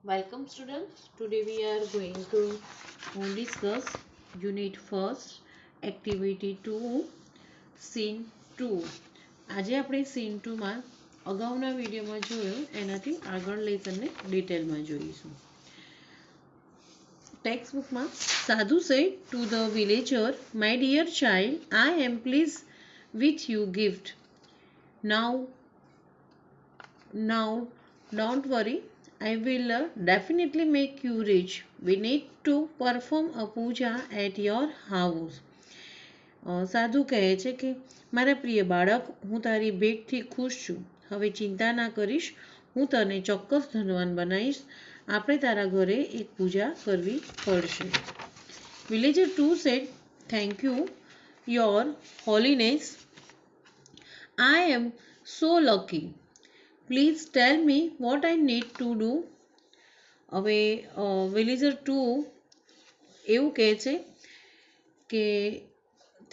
Welcome students. Today we are going to discuss Unit 1st Activity 2 Scene 2. આજે આપણે Scene 2 માં અગાઉના વિડીયોમાં જોયું એનાથી આગળ લેસનને ડિટેલમાં જોઈશું. ટેક્સ્ટ બુકમાં સાધુ said to the villager, "My dear child, I am pleased with your gift. Now don't worry. I will definitely make you rich. We need to perform a puja at your house." સાધુ કહે છે કે મારા પ્રિય બાળક, હું તારી ભેટથી ખુશ છું. હવે ચિંતા ના કરીશ, હું તને ચોક્કસ ધનવાન બનાવીશ. આપણે તારા ઘરે એક પૂજા કરવી પડશે. Villager 2 said, "Thank you, Your Holiness. I am so lucky. Please tell me what I need to do." હવે વિલેજર 2 એવું કહે છે કે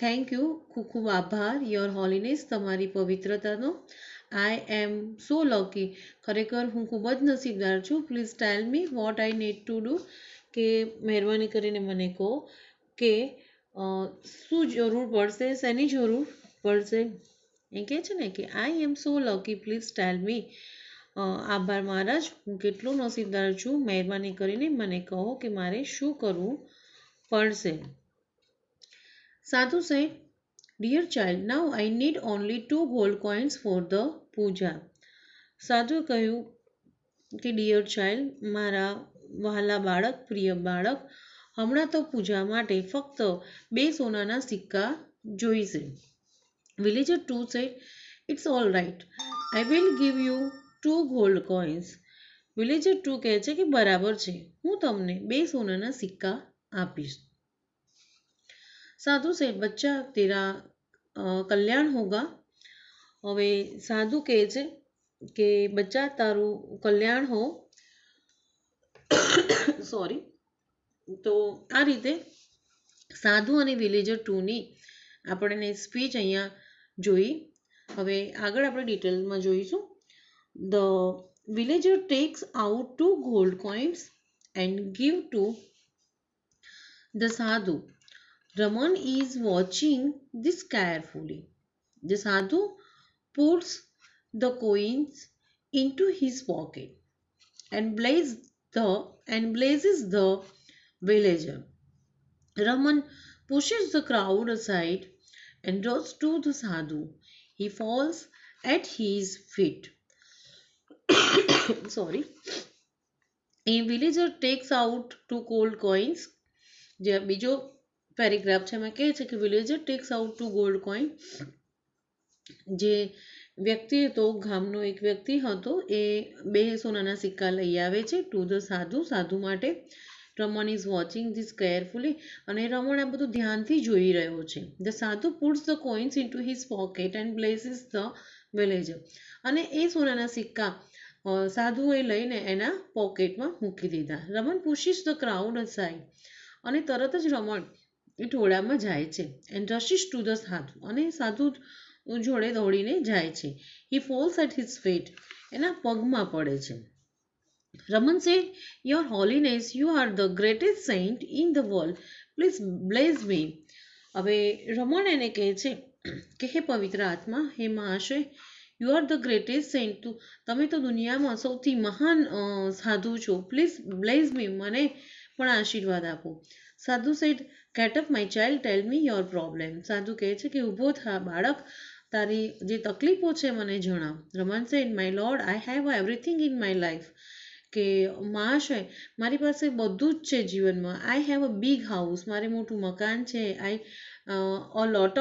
થેન્ક યુ, ખૂબ ખૂબ આભાર, યોર હોલીનેસ, તમારી પવિત્રતાનો. આઈ એમ સો લકી, ખરેખર હું ખૂબ જ નસીબદાર છું. Please tell me what I need to do, કે મહેરબાની કરીને મને કહો કે શું જરૂર પડશે, શેની જરૂર પડશે. એ કહે છે ને કે આઈ એમ સો લકી, પ્લીઝ ટેલ મી. આભાર મહારાજ, હું કેટલો નસીબદાર છું, મહેરબાની કરીને મને કહો કે મારે શું કરવું પડશે. સાધુ said, "Dear child, now I need only 2 gold coins for the puja." સાધુએ કહ્યું કે ડિયર ચાઇલ્ડ, મારા વહાલા બાળક, પ્રિય બાળક, હમણાં તો પૂજા માટે ફક્ત 2 સોનાના સિક્કા જોઈશે. Villager 2 said, "It's all right. I will give you 2 gold coins." Villager 2 કહે છે કે બરાબર છે, હું તમને 2 સોનાના સિક્કા આપીશ. સાધુ said, "बच्चा तेरा કલ્યાણ હોગા." હવે સાધુ કહે છે કે બચ્ચા તારું કલ્યાણ હો. સોરી. તો આ રીતે સાધુ અને વિલેજર 2ની આપણને સ્પીચ અહીંયા જોઈ. હવે આગળ આપણે ડિટેલમાં જોઈશું. The villager takes out 2 gold coins and give to the sadhu. Raman is watching this carefully. The sadhu puts the coins into his pocket and blazes the villager. Raman pushes the crowd aside and runs to the sadhu. He falls at his feet. Sorry. A villager takes out 2 gold coins. જે બીજો paragraph છે એમાં કહે છે કે villager tax out 2 gold coin. જે વ્યક્તિ હતો, ગામનો એક વ્યક્તિ હતો, એ 2 સોનાના સિક્કા લઈ આવે છે ટુ ધ સાધુ, સાધુ માટે. રમણ ઇઝ વોચિંગ ધીસ કેરફુલી, અને રમણ આ બધું ધ્યાનથી જોઈ રહ્યો છે. The sadhu puts the coins into his pocket and blesses the villager. અને એ સોનાના સિક્કા સાધુએ લઈને એના પોકેટમાં મૂકી દીધા. રમણ પુશિસ ધ ક્રાઉડ અસાઇડ, અને તરત જ રમણ એ ટોળામાં જાય છે. એન્ડ રશિસ ટુ ધ સાધુ, અને સાધુ જોડે દોડીને જાય છે. હી ફોલ્સ એટ હિઝ ફીટ, એના પગમાં પડે છે. Raman said, "Your Holiness, you are the greatest saint in the world. Please bless me." હવે રમણ એને કહે છે કે હે પવિત્ર આત્મા, હે મહાશય, you are the greatest saint, તમે તો દુનિયામાં સૌથી મહાન સાધુ છો. પ્લીઝ બ્લેઝ મી, મને પણ આશીર્વાદ આપો. સાધુ said, "Get up my child, tell me your problem." સાધુ કહે છે કે ઊભો થા બાળક, તારી જે તકલીફો છે મને જણાવ. Raman said, "My lord, I have everything in my life." કે મહાશય, મારી પાસે બધું જ છે જીવનમાં. I have a big house, મારે મોટું મકાન છે. I a lot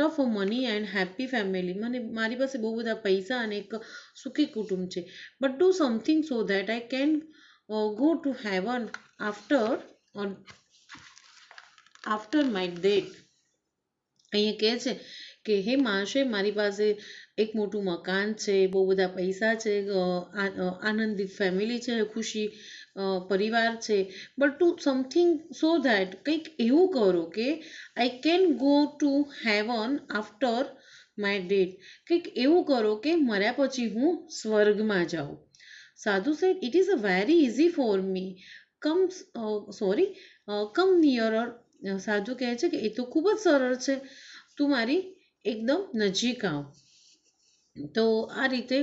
of money and happy family, મારી પાસે બહુ બધા પૈસા અને એક સુખી કુટુંબ છે. But do something so that I can go to heaven after my death. અહીંયા કહે છે કે હે મહાશય, મારી પાસે એક મોટું મકાન છે, બહુ બધા પૈસા છે, આનંદિત ફેમિલી છે, ખુશી પરિવાર છે. But two something so that, કંઈક એવું કરો કે I can go to heaven after my death, કંઈક એવું કરો કે મર્યા પછી હું સ્વર્ગમાં જાઉં. Sadhu said it is a very easy for me come come nearer. સાધુ કહે છે કે એ તો ખૂબ જ સરળ છે, તું મારી એકદમ નજીક આવ. તો આ રીતે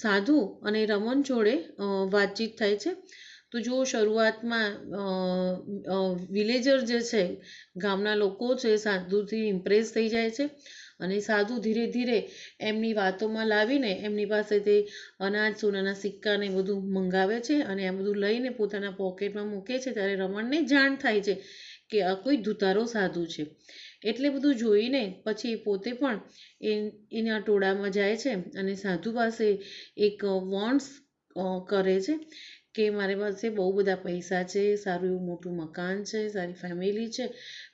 સાધુ અને રમન જોડે વાતચીત થાય છે. તો જો શરૂઆતમાં વિલેજર જે છે, ગામના લોકો છે, સાધુથી ઇમ્પ્રેસ થઈ જાય છે અને સાધુ ધીરે ધીરે એમની વાતોમાં લાવીને એમની પાસે તે અનાજ સોનાના સિક્કા ને બધું મંગાવે છે અને આ બધું લઈને પોતાના પોકેટમાં મૂકે છે. ત્યારે રમણને જાણ થાય છે કે આ કોઈ ધુતારો સાધુ છે. એટલે બધું જોઈને પછી પોતે પણ એના ટોળામાં જાય છે અને સાધુ પાસે એક વોન્ટ્સ કરે છે કે મારી પાસે બહુ બધા પૈસા છે, સારું એવું મોટું મકાન છે, સારી ફેમિલી છે,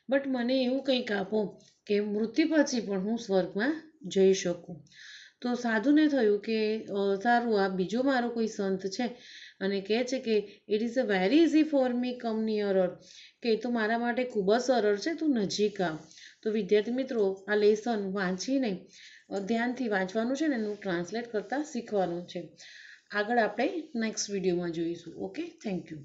બટ મને એવું કંઈક આપો કે મૃત્યુ પછી પણ હું સ્વર્ગમાં જઈ શકું. તો સાધુને થયું કે સારું, આ બીજો મારો કોઈ સંત છે અને કહે છે કે it is a very easy for me come nearer, કે એ તો મારા માટે ખૂબ જ સરળ છે, તું નજીક આવ. તો વિદ્યાર્થી મિત્રો, આ લેસન વાંચીને ધ્યાનથી વાંચવાનું છે ને એનું ટ્રાન્સલેટ કરતાં શીખવાનું છે. આગળ આપણે નેક્સ્ટ વિડીયોમાં જોઈશું. Okay, thank you.